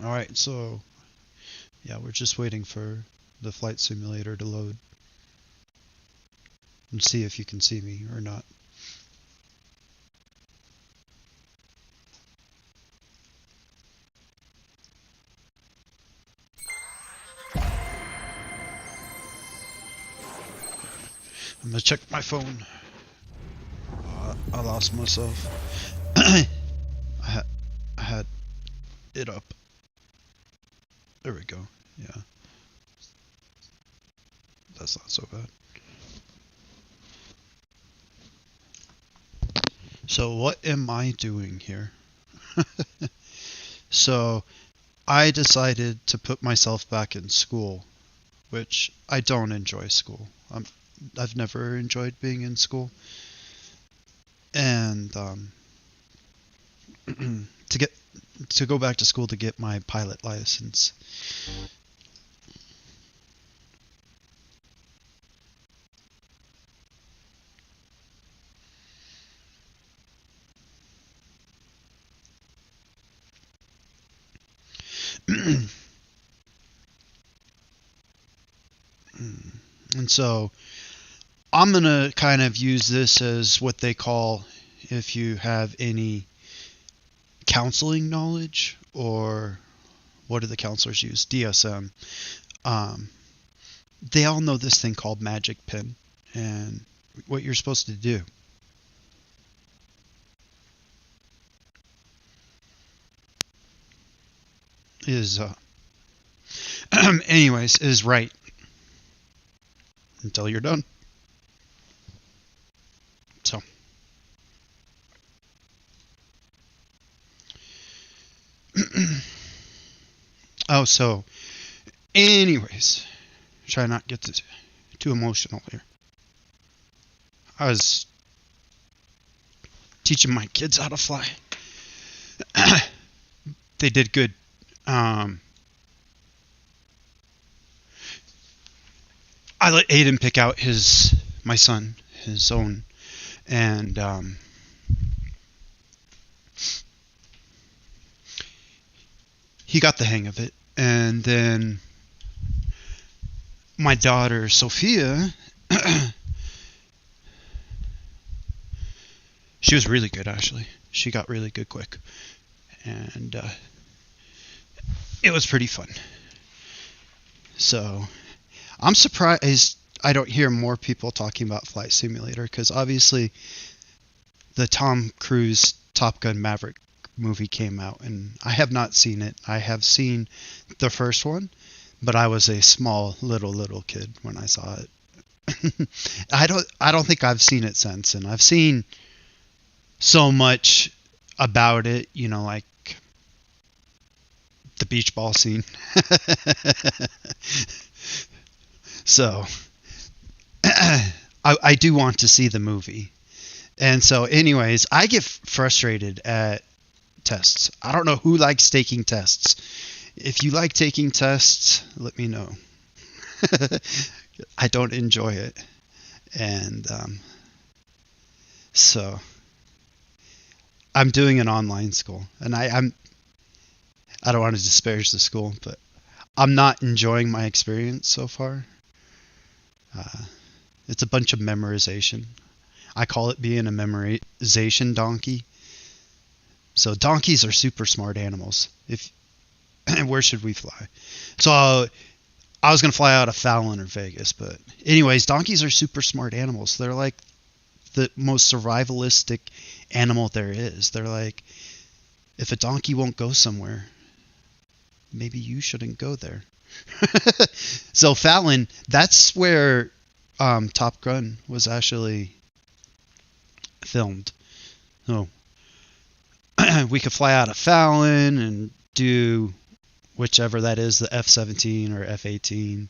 All right, so yeah, we're just waiting for the flight simulator to load and see if you can see me or not. I'm gonna check my phone. I lost myself. I had it up. There we go. Yeah, that's not so bad. So what am I doing here? So I decided to put myself back in school, which I don't enjoy school. I've never enjoyed being in school, and to get to go back to school to get my pilot license. And so I'm going to kind of use this as what they call, if you have any counseling knowledge, or what do the counselors use? DSM. Um, they all know this thing called Magic Pin, and what you're supposed to do is, anyways, is write until you're done. So, oh, so, anyways, try not to get too emotional here. I was teaching my kids how to fly. They did good. I let Aiden pick out my son, his own, and he got the hang of it. And then my daughter Sophia, she was really good actually. She got really good quick, and it was pretty fun. So I'm surprised I don't hear more people talking about Flight Simulator, because obviously the Tom Cruise Top Gun Maverick movie came out, and I have not seen it. I have seen the first one, but I was a small little kid when I saw it. I don't think I've seen it since, and I've seen so much about it, like the beach ball scene. So I do want to see the movie. And so anyways, I get frustrated at tests. I don't know who likes taking tests. If you like taking tests, let me know. I don't enjoy it. And so I'm doing an online school, and I don't want to disparage the school, but I'm not enjoying my experience so far. It's a bunch of memorization. I call it being a memorization donkey. So donkeys are super smart animals. Where should we fly? So I was gonna fly out of Fallon or Vegas, but anyways, donkeys are super smart animals. They're like the most survivalistic animal there is. They're like, if a donkey won't go somewhere, maybe you shouldn't go there. So Fallon, that's where Top Gun was actually filmed. So we could fly out of Fallon and do whichever that is, the F-17 or F-18.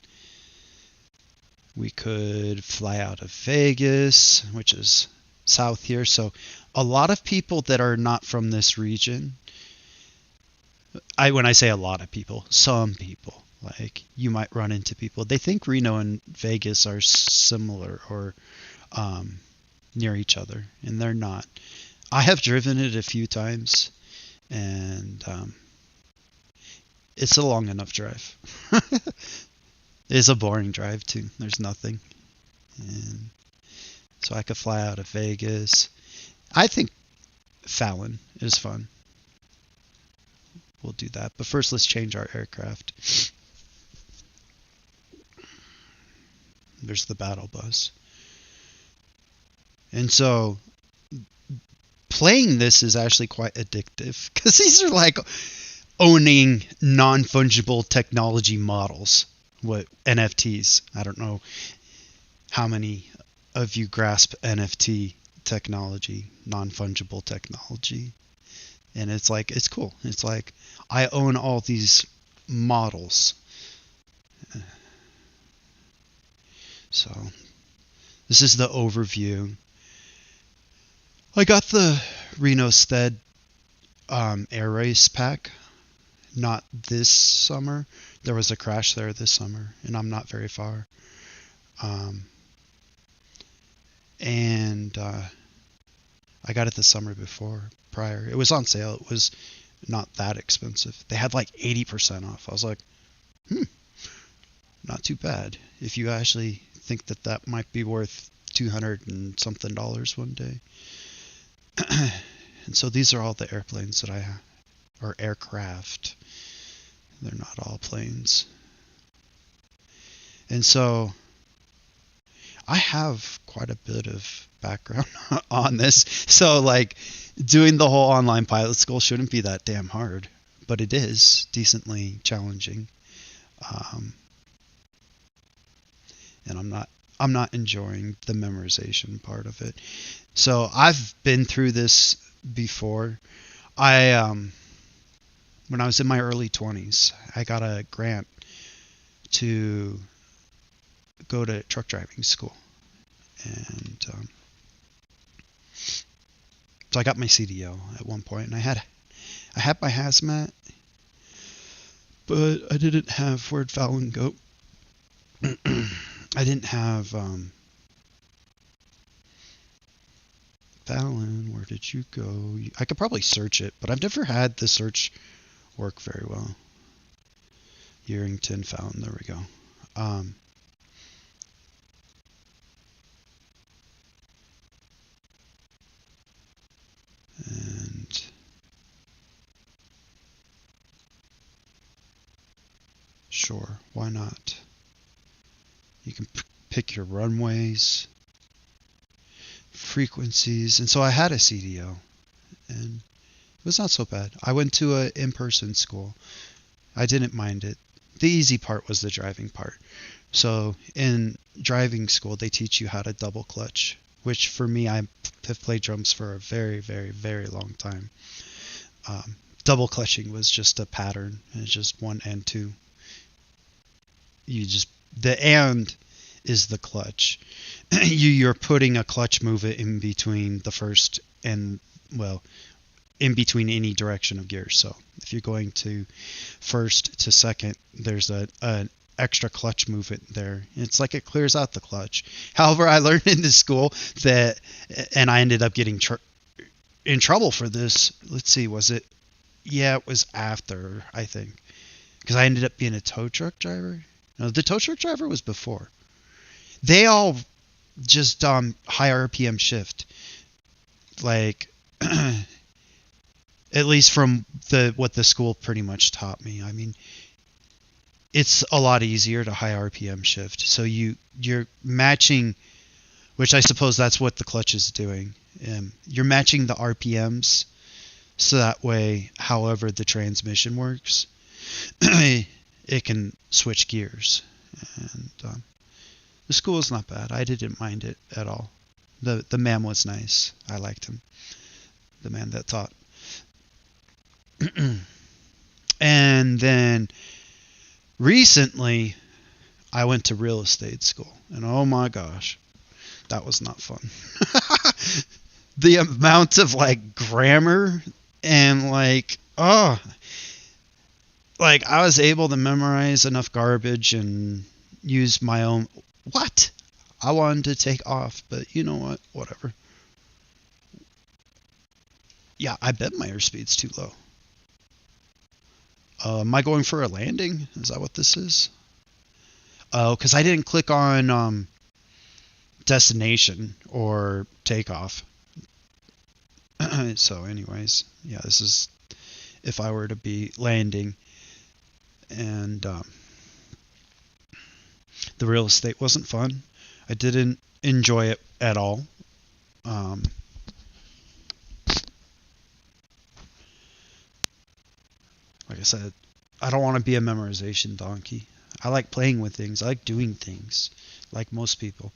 We could fly out of Vegas, which is south here. So a lot of people that are not from this region, when I say a lot of people, some people, like you might run into people, they think Reno and Vegas are similar or near each other, and they're not. I have driven it a few times, and it's a long enough drive. It's a boring drive too. There's nothing. And so I could fly out of Vegas. I think Fallon is fun. We'll do that. But first, let's change our aircraft. There's the battle bus. And so playing this is actually quite addictive because these are like owning non-fungible technology models. What NFTs? I don't know how many of you grasp NFT technology, non-fungible technology. And it's like, it's cool. It's like, I own all these models. So this is the overview. I got the Reno Stead Air Race pack. Not this summer. There was a crash there this summer, and I'm not very far. And I got it the summer prior. It was on sale. It was not that expensive. They had like 80% off. I was like, not too bad. If you actually think that might be worth $200 and something one day. And so these are all the airplanes that I have, or aircraft. They're not all planes. And so I have quite a bit of background on this. So like doing the whole online pilot school shouldn't be that damn hard, but it is decently challenging. And I'm not enjoying the memorization part of it. So I've been through this before. When I was in my early 20s, I got a grant to go to truck driving school. And so I got my CDL at one point, and I had my hazmat, but I didn't have, where'd Fallon go? I didn't have Fallon, where did you go? I could probably search it, but I've never had the search work very well. Yerington, Fallon, there we go. And sure, why not? You can pick your runways, frequencies, and so I had a CDL, and it was not so bad. I went to an in-person school. I didn't mind it. The easy part was the driving part. So in driving school, they teach you how to double clutch, which for me, I have played drums for a very, very, very long time. Double clutching was just a pattern. It's just 1 and 2. The and is the clutch. You're putting a clutch movement in between the first and, well, in between any direction of gears. So if you're going to first to second, there's an extra clutch movement there. It's like it clears out the clutch. However, I learned in this school that, and I ended up getting in trouble for this. Let's see, was it? Yeah, it was after, I think, because I ended up being a tow truck driver. No, the tow truck driver was before. They all just high RPM shift, like at least from what the school pretty much taught me. I mean, it's a lot easier to high RPM shift. So you're matching, which I suppose that's what the clutch is doing. You're matching the RPMs, so that way, however the transmission works, it can switch gears. And the school is not bad. I didn't mind it at all. The man was nice. I liked him. The man that taught. And then recently, I went to real estate school. And oh my gosh, that was not fun. The amount of like grammar and like, oh, like I was able to memorize enough garbage and use my own. What? I wanted to take off, but you know what? Whatever. Yeah, I bet my airspeed's too low. Am I going for a landing? Is that what this is? Oh, because I didn't click on destination or takeoff. So anyways, yeah, this is if I were to be landing. And the real estate wasn't fun. I didn't enjoy it at all. Like I said, I don't want to be a memorization donkey. I like playing with things. I like doing things, like most people.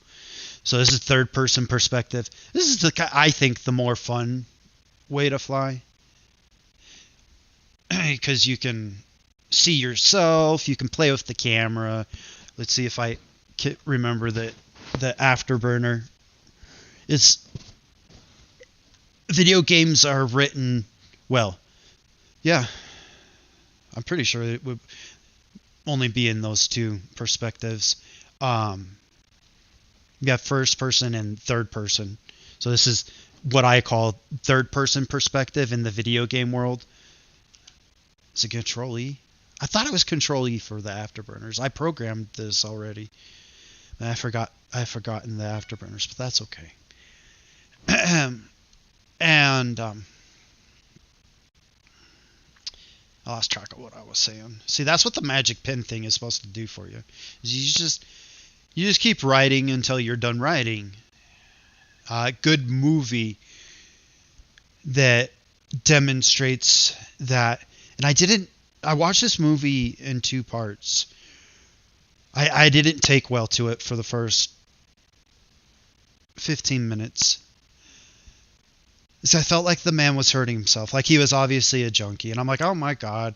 So this is third person perspective. This is I think the more fun way to fly, because you can see yourself. You can play with the camera. Let's see if I can remember the afterburner. It's video games are written well. Yeah, I'm pretty sure it would only be in those two perspectives. You have first person and third person. So this is what I call third person perspective in the video game world. Is it Control E? I thought it was Control E for the afterburners. I programmed this already. I've forgotten the afterburners, but that's okay. And I lost track of what I was saying. See, that's what the magic pen thing is supposed to do for you. Is you just keep writing until you're done writing. Good movie that demonstrates that. And I watched this movie in two parts. I didn't take well to it for the first 15 minutes. So I felt like the man was hurting himself. Like he was obviously a junkie. And I'm like, oh my God.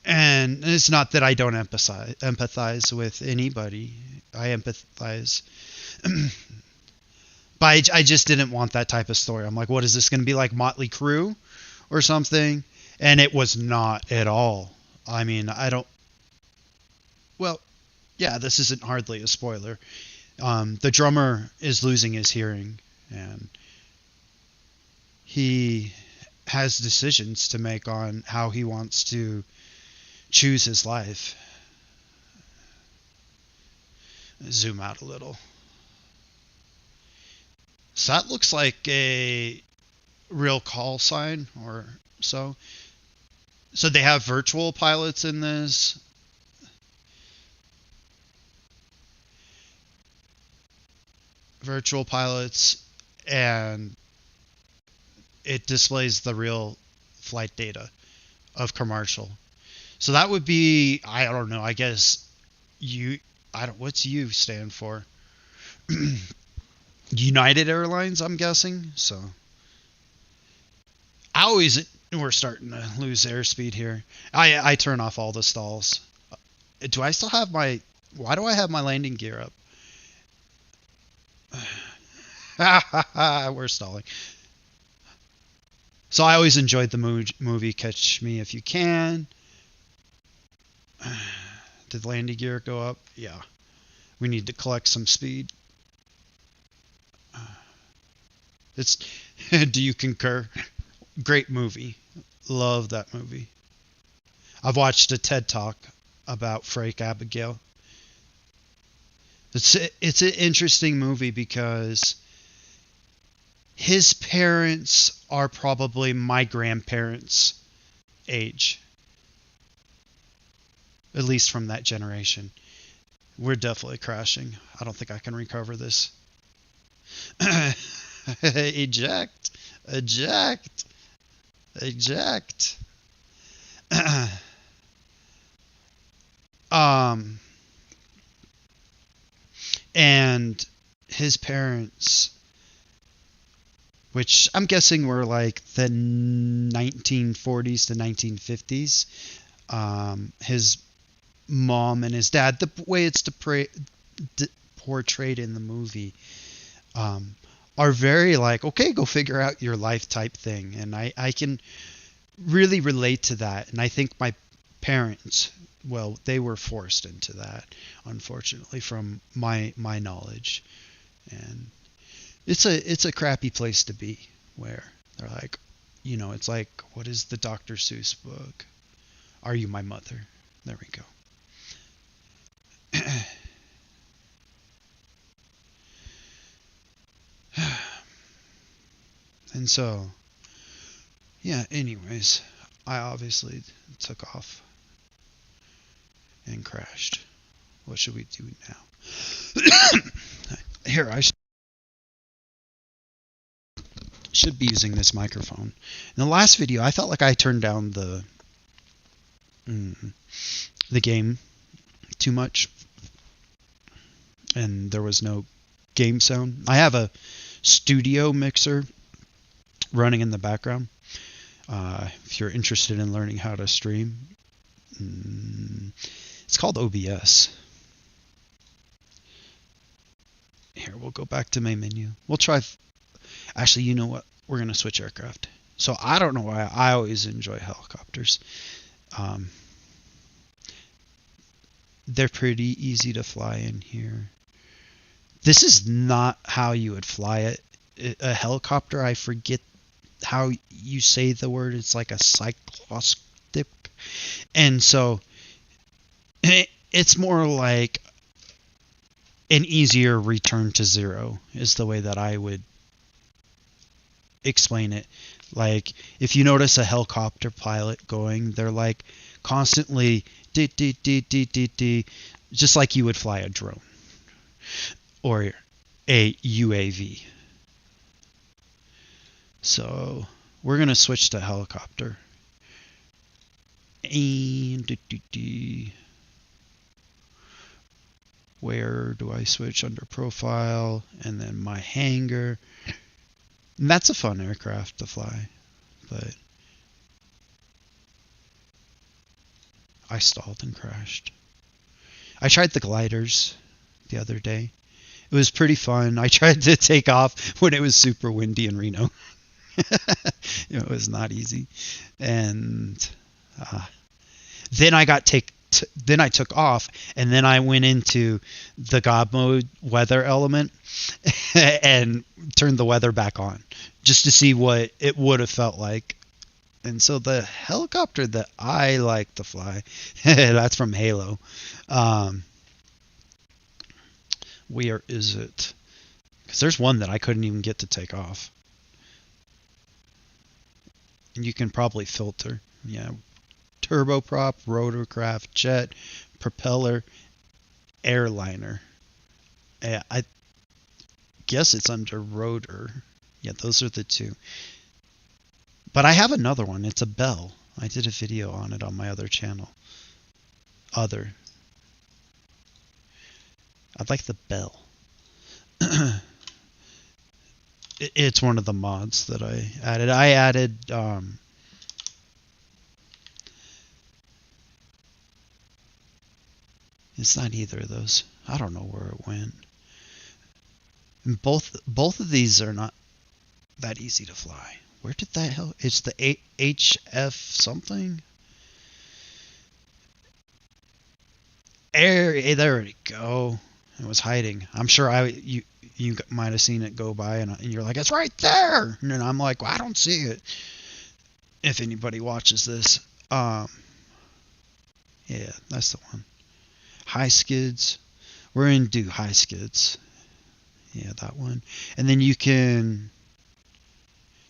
And it's not that I don't empathize with anybody. I empathize. But I just didn't want that type of story. I'm like, what is this going to be like Motley Crue or something? And it was not at all. I mean, well, yeah, this isn't hardly a spoiler. The drummer is losing his hearing, and he has decisions to make on how he wants to choose his life. Zoom out a little. So that looks like a real call sign or so. So they have virtual pilots in this. Virtual pilots, and it displays the real flight data of commercial. So that would be, I don't know, I guess what's U stand for? United Airlines, I'm guessing. So we're starting to lose airspeed here. I turn off all the stalls. Do I still have why do I have my landing gear up? We're stalling. So I always enjoyed the movie Catch Me If You Can. Did the landing gear go up? Yeah. We need to collect some speed. Do you concur? Great movie. Love that movie. I've watched a TED Talk about Frank Abagnale. It's an interesting movie because his parents are probably my grandparents' age. At least from that generation. We're definitely crashing. I don't think I can recover this. Eject. Eject. Eject. And his parents which I'm guessing were like the 1940s to 1950s. His mom and his dad, the way it's portrayed in the movie, are very like, okay, go figure out your life type thing. And I can really relate to that. And I think my parents, well, they were forced into that, unfortunately, from my knowledge. And it's a crappy place to be, where they're like, it's like, what is the Dr. Seuss book? Are You My Mother? There we go. And so, yeah, anyways, I obviously took off and crashed. What should we do now? Here, I should be using this microphone. In the last video, I felt like I turned down the game too much, and there was no game sound. I have a studio mixer running in the background. If you're interested in learning how to stream, it's called OBS. Here, we'll go back to main menu. We'll try. Actually, you know what? We're going to switch aircraft. So I don't know why I always enjoy helicopters. They're pretty easy to fly in here. This is not how you would fly it. A helicopter, I forget how you say the word. It's like a cyclostip. And so it's more like an easier return to zero is the way that I would explain it. Like, if you notice a helicopter pilot going, they're like constantly just like you would fly a drone or a UAV. So we're gonna switch to helicopter. And where do I switch? Under profile, and then my hangar. And that's a fun aircraft to fly, but I stalled and crashed. I tried the gliders the other day. It was pretty fun. I tried to take off when it was super windy in Reno. It was not easy. And then I then I took off, and then I went into the God mode weather element and turned the weather back on just to see what it would have felt like. And so the helicopter that I like to fly, that's from Halo. Where is it? Because there's one that I couldn't even get to take off. And you can probably filter. Yeah. Turboprop, rotorcraft, jet, propeller, airliner. I guess it's under rotor. Yeah, those are the two. But I have another one. It's a Bell. I did a video on it on my other channel. I'd like the Bell. It's one of the mods that I added. I added it's not either of those. I don't know where it went. And both of these are not that easy to fly. Where did that hell? It's the HF something. There we go. It was hiding. I'm sure you might have seen it go by, and you're like, it's right there. And I'm like, well, I don't see it. If anybody watches this, yeah, that's the one. High skids. We're in do high skids. Yeah, that one. And then you can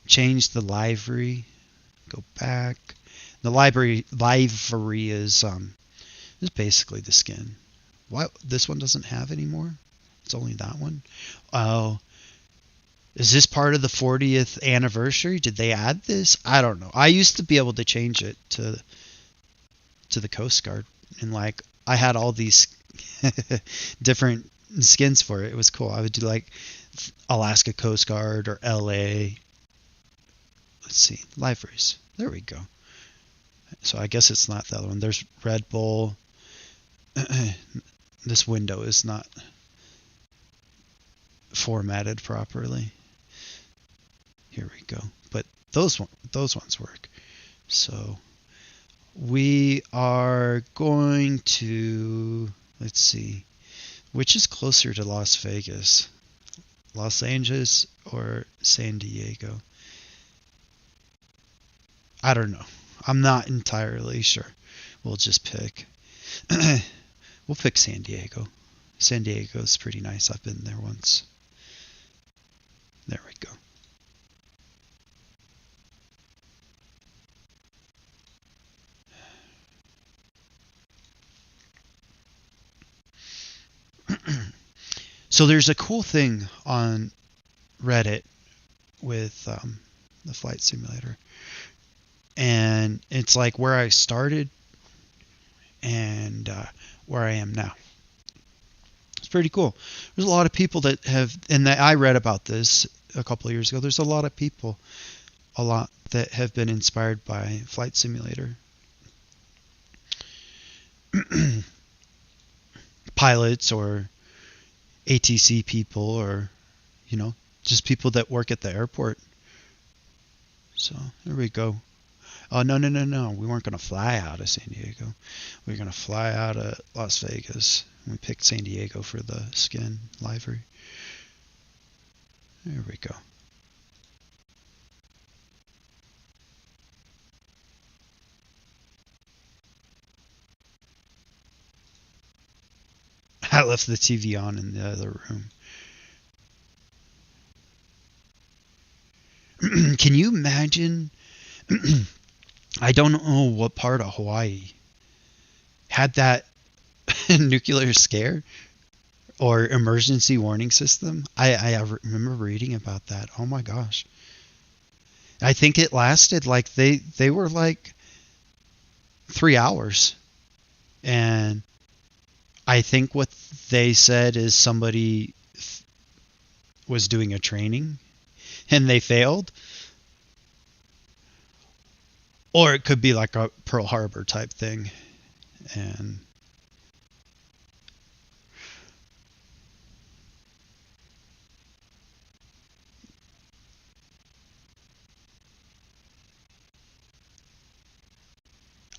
change the livery. Go back. The livery is basically the skin. Why this one doesn't have anymore? It's only that one. Oh, is this part of the 40th anniversary? Did they add this? I don't know. I used to be able to change it to the Coast Guard, and like I had all these different skins for it. It was cool. I would do like Alaska Coast Guard or LA, Let's see, liveries. There we go. So I guess it's not that one. There's Red Bull. This window is not formatted properly. Here we go. But those ones work. So we are going to, let's see, which is closer to Las Vegas? Los Angeles or San Diego? I don't know. I'm not entirely sure. We'll just pick. We'll pick San Diego. San Diego's pretty nice. I've been there once. There we go. So there's a cool thing on Reddit with the flight simulator, and it's like where I started and where I am now. It's pretty cool. There's a lot of people that have, and I read about this a couple of years ago. There's a lot of people, that have been inspired by Flight Simulator. Pilots or ATC people, or just people that work at the airport. So there we go. Oh, no, we weren't going to fly out of San Diego. We were going to fly out of Las Vegas. We picked San Diego for the skin livery. There we go. I left the TV on in the other room. Can you imagine? I don't know what part of Hawaii had that nuclear scare or emergency warning system. I remember reading about that. Oh my gosh. I think it lasted like they were like 3 hours. And I think what they said is somebody was doing a training and they failed. Or it could be like a Pearl Harbor type thing. And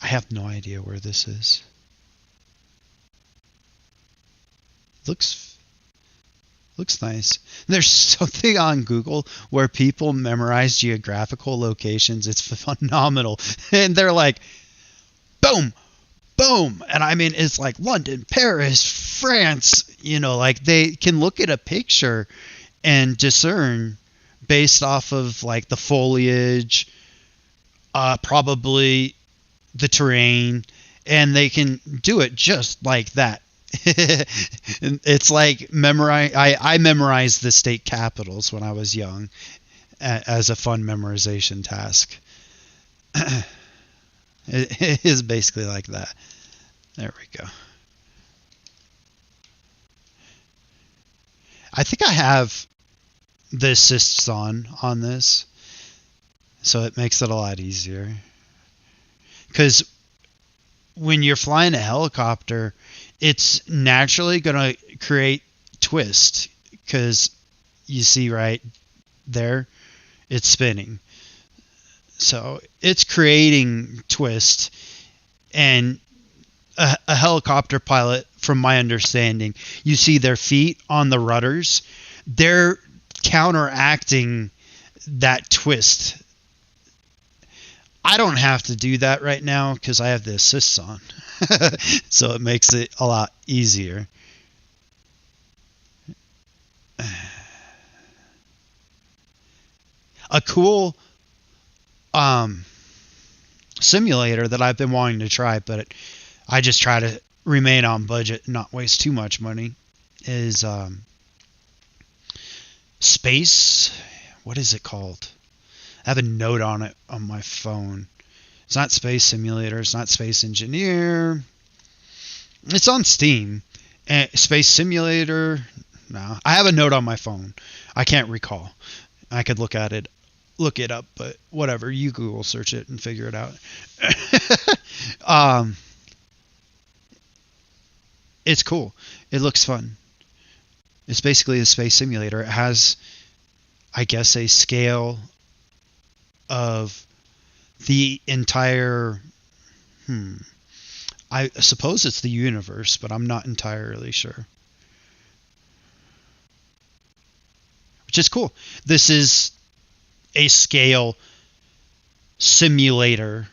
I have no idea where this is. Looks nice. There's something on Google where people memorize geographical locations. It's phenomenal. And they're like, boom, boom. And I mean, it's like London, Paris, France, like they can look at a picture and discern based off of like the foliage, probably the terrain, and they can do it just like that. It's like I memorized the state capitals when I was young as a fun memorization task. It is basically like that. There we go. I think I have the assists on this, so it makes it a lot easier. Because when you're flying a helicopter, it's naturally going to create twist, because you see right there, it's spinning. So it's creating twist. And a helicopter pilot, from my understanding, you see their feet on the rudders. They're counteracting that twist. I don't have to do that right now because I have the assists on. So it makes it a lot easier. A cool simulator that I've been wanting to try, but I just try to remain on budget and not waste too much money, is Space. What is it called? I have a note on it on my phone. It's not Space Simulator. It's not Space Engineer. It's on Steam. Space Simulator. No, I have a note on my phone. I can't recall. I could look at it look it up, but whatever. You Google search it and figure it out. um, it's cool. It looks fun. It's basically a space simulator. It has, I guess, a scale of the entire. I suppose it's the universe, but I'm not entirely sure. Which is cool. This is a scale simulator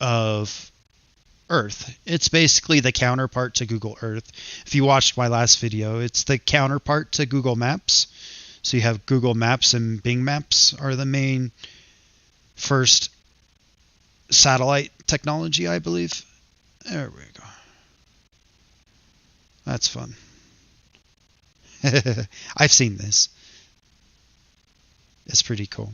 of Earth. It's basically the counterpart to Google Earth. If you watched my last video, it's the counterpart to Google Maps. So you have Google Maps and Bing Maps are the main first satellite technology, I believe. There we go. That's fun. I've seen this. It's pretty cool.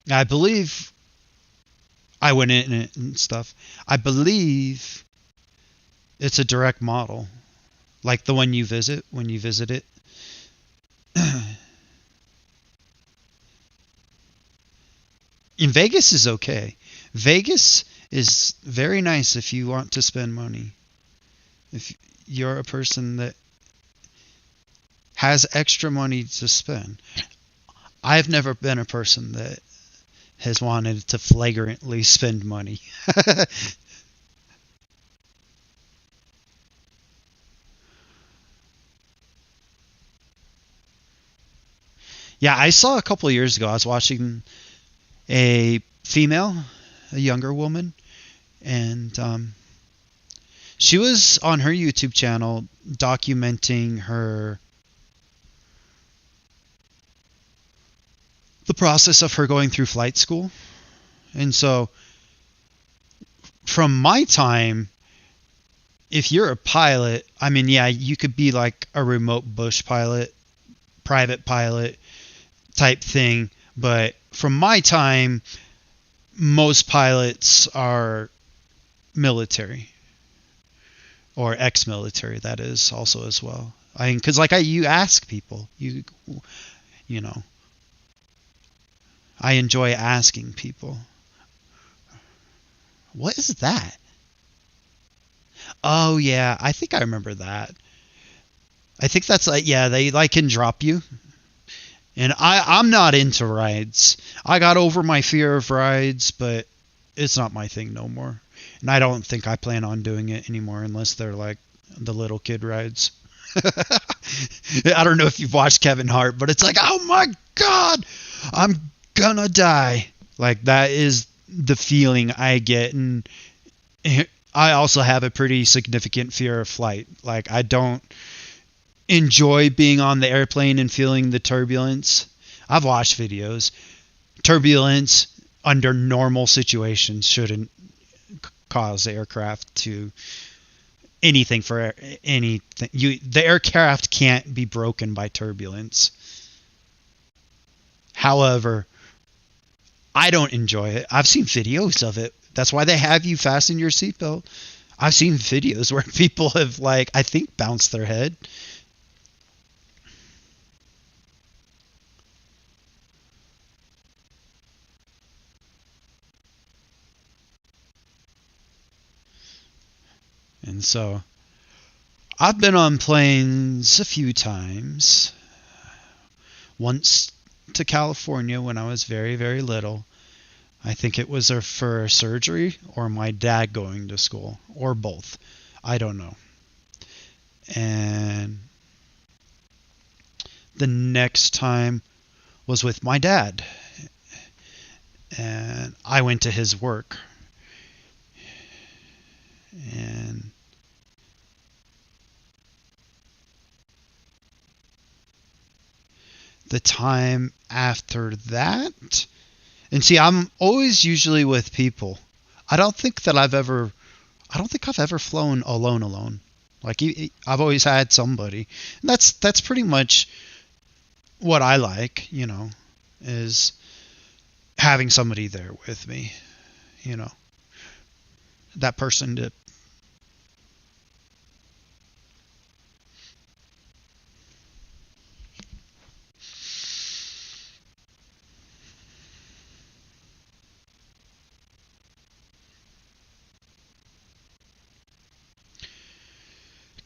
I believe I went in it and stuff. I believe it's a direct model, like the one you visit when you visit it. In Vegas is okay. Vegas is very nice if you want to spend money. If you're a person that has extra money to spend. I've never been a person that has wanted to flagrantly spend money. Yeah, I saw a couple of years ago, I was watching a female, a younger woman, and she was on her YouTube channel documenting the process of her going through flight school. And so from my time, if you're a pilot, I mean, yeah, you could be like a remote bush pilot, private pilot type thing. But from my time, most pilots are military or ex-military, that is also as well. I mean, because like you ask people, you know, I enjoy asking people. What is that? Oh yeah, I think I remember that. I think that's like, yeah, they like can drop you. And I'm not into rides. I got over my fear of rides, but it's not my thing no more. And I don't think I plan on doing it anymore unless they're like the little kid rides. I don't know if you've watched Kevin Hart, but it's like, oh my God, I'm gonna die. Like that is the feeling I get. And I also have a pretty significant fear of flight. Like I don't enjoy being on the airplane and feeling the turbulence. I've watched videos. Turbulence under normal situations shouldn't cause the aircraft to anything for anything. The aircraft can't be broken by turbulence. However, I don't enjoy it. I've seen videos of it. That's why they have you fasten your seatbelt. I've seen videos where people have, like, I think bounced their head. And so I've been on planes a few times. Once to California when I was very, very little. I think it was for surgery or my dad going to school or both. I don't know. And the next time was with my dad. And I went to his work. And the time after that, and see, I'm always usually with people. I don't think I've ever flown alone. Like I've always had somebody. And that's pretty much what I like, is having somebody there with me, that person to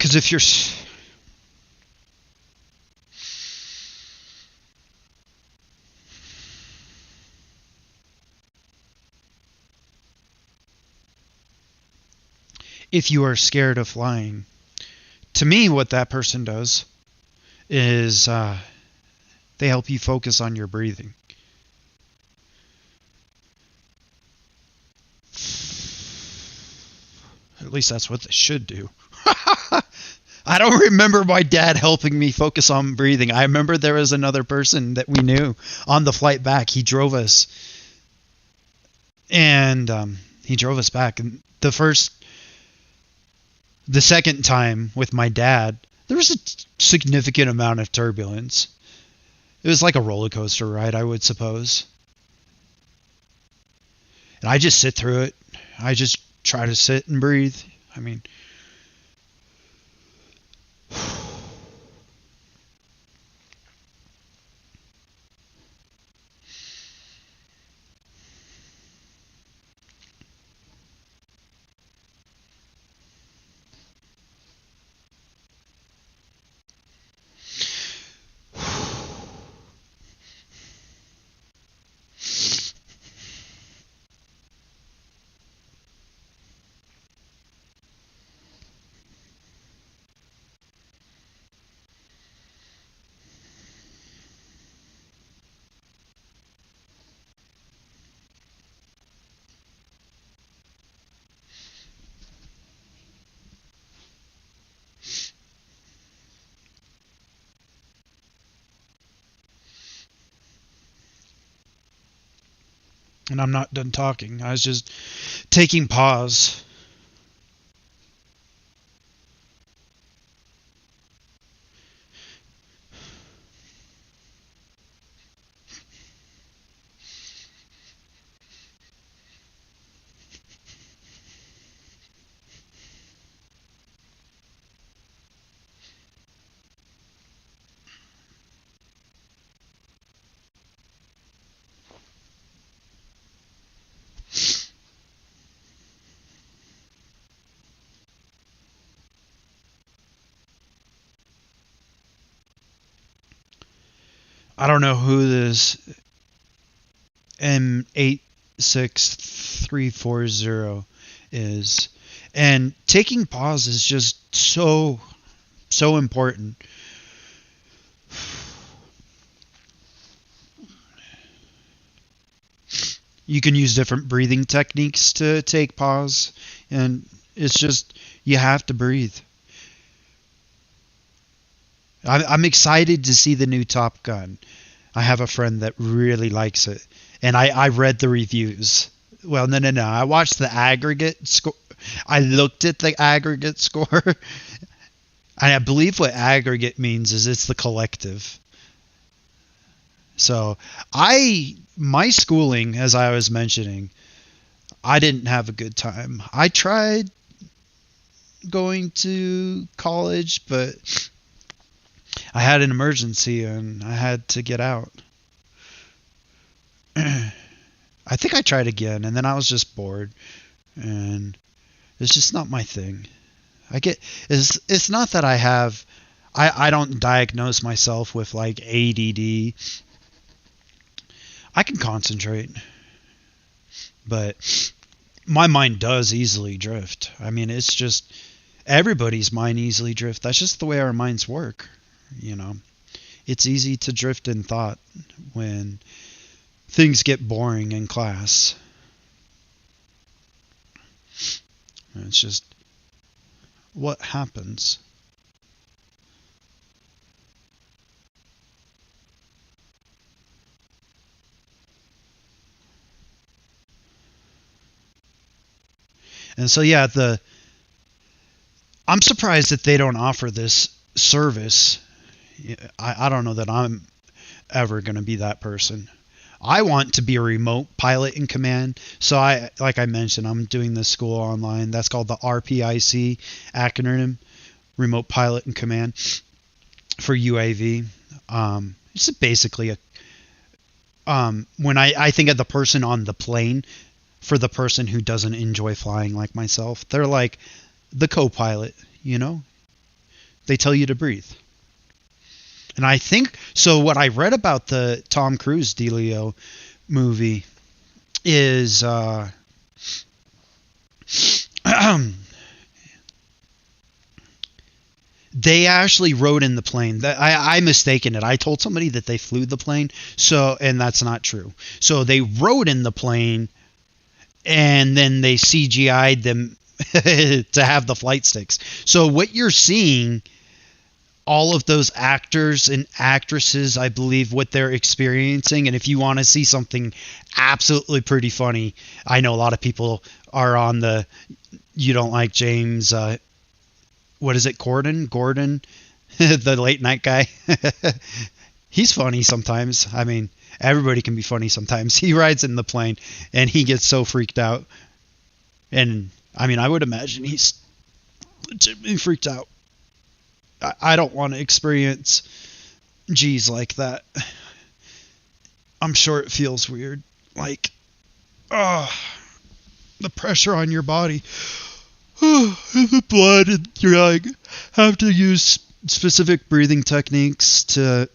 Because if you are scared of flying, to me, what that person does is they help you focus on your breathing. At least that's what they should do. I don't remember my dad helping me focus on breathing. I remember there was another person that we knew on the flight back. He drove us. And he drove us back. And the second time with my dad, there was a significant amount of turbulence. It was like a roller coaster ride, I would suppose. And I just sit through it. I just try to sit and breathe. I mean, and I'm not done talking. I was just taking pause. I don't know who this M86340 is. And taking pause is just so important. You can use different breathing techniques to take pause, and it's just, you have to breathe. I'm excited to see the new Top Gun. I have a friend that really likes it, and I read the reviews. Well, no. I watched the aggregate score. I looked at the aggregate score, and I believe what aggregate means is it's the collective. So my schooling, as I was mentioning, I didn't have a good time. I tried going to college, but I had an emergency and I had to get out. I think I tried again, and then I was just bored, and it's just not my thing. It's not that I don't diagnose myself with like ADD. I can concentrate, but my mind does easily drift. I mean, it's just everybody's mind easily drift. That's just the way our minds work. You know, it's easy to drift in thought when things get boring in class. It's just what happens. And so, yeah, I'm surprised that they don't offer this service. I don't know that I'm ever going to be that person. I want to be a remote pilot in command. So like I mentioned, I'm doing this school online. That's called the RPIC acronym, Remote Pilot in Command for UAV. It's basically when I think of the person on the plane, for the person who doesn't enjoy flying like myself, they're like the co-pilot, you know? They tell you to breathe. And I think so. What I read about the Tom Cruise Delio movie is they actually rode in the plane. I mistaken it. I told somebody that they flew the plane, and that's not true. So they rode in the plane, and then they CGI'd them to have the flight sticks. So what you're seeing, all of those actors and actresses, I believe, what they're experiencing. And if you want to see something absolutely pretty funny, I know a lot of people are on the you don't like James. What is it, Gordon? The late night guy. He's funny sometimes. I mean, everybody can be funny sometimes. He rides in the plane and he gets so freaked out. And I mean, I would imagine he's legitimately freaked out. I don't want to experience G's like that. I'm sure it feels weird. Like, the pressure on your body. The blood, and you're like, have to use specific breathing techniques to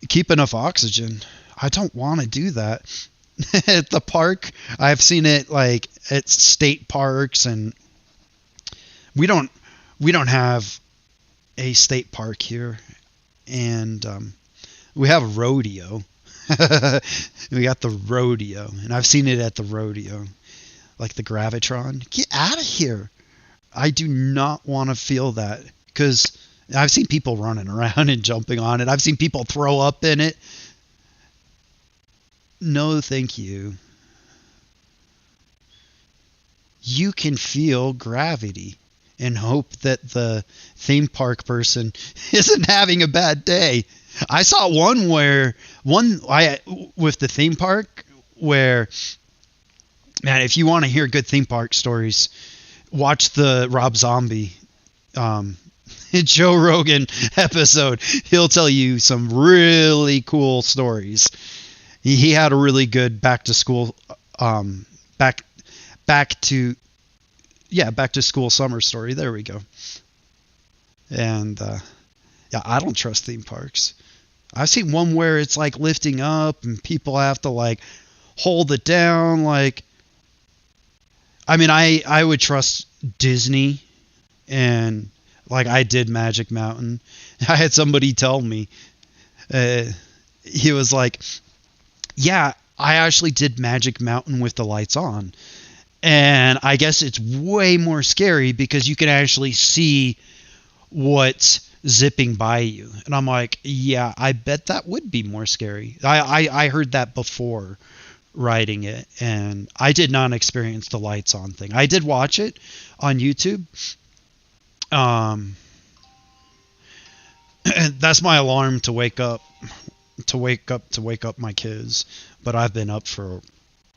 keep enough oxygen. I don't want to do that. At the park, I've seen it like at state parks, and we don't have a state park here, and we have a rodeo. We got the rodeo, and I've seen it at the rodeo, like the Gravitron. Get out of here! I do not want to feel that, because I've seen people running around and jumping on it. I've seen people throw up in it. No, thank you. You can feel gravity and hope that the theme park person isn't having a bad day. I saw one with the theme park where, man, if you want to hear good theme park stories, watch the Rob Zombie Joe Rogan episode. He'll tell you some really cool stories. He had a really good back to school back to school summer story. There we go. And yeah, I don't trust theme parks. I've seen one where it's like lifting up and people have to like hold it down. Like, I mean, I would trust Disney, and like I did Magic Mountain. I had somebody tell me, he was like, yeah, I actually did Magic Mountain with the lights on. And I guess it's way more scary because you can actually see what's zipping by you. And I'm like, yeah, I bet that would be more scary. I heard that before riding it, and I did not experience the lights on thing. I did watch it on YouTube. And that's my alarm to wake up my kids. But I've been up for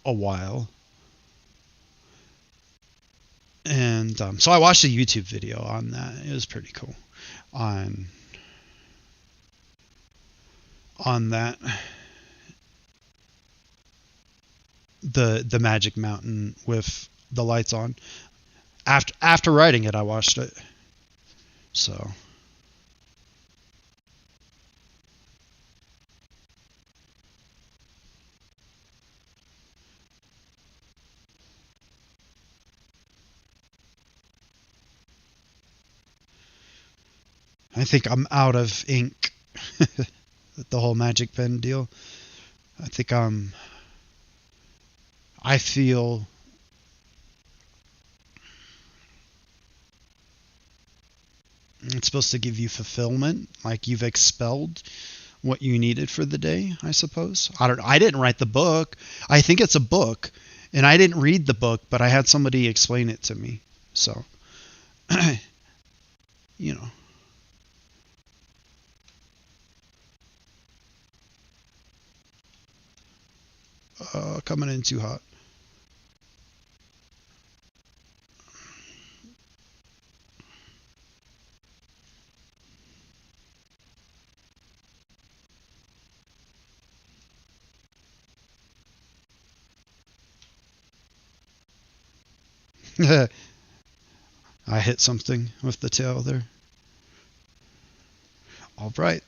a while. And so I watched a YouTube video on that. It was pretty cool. On that, the Magic Mountain with the lights on. After riding it, I watched it. So I think I'm out of ink. The whole Magic Pen deal. I think I feel it's supposed to give you fulfillment, like you've expelled what you needed for the day, I suppose. I didn't write the book. I think it's a book, and I didn't read the book, but I had somebody explain it to me. So, you know. Coming in too hot. I hit something with the tail there. All right.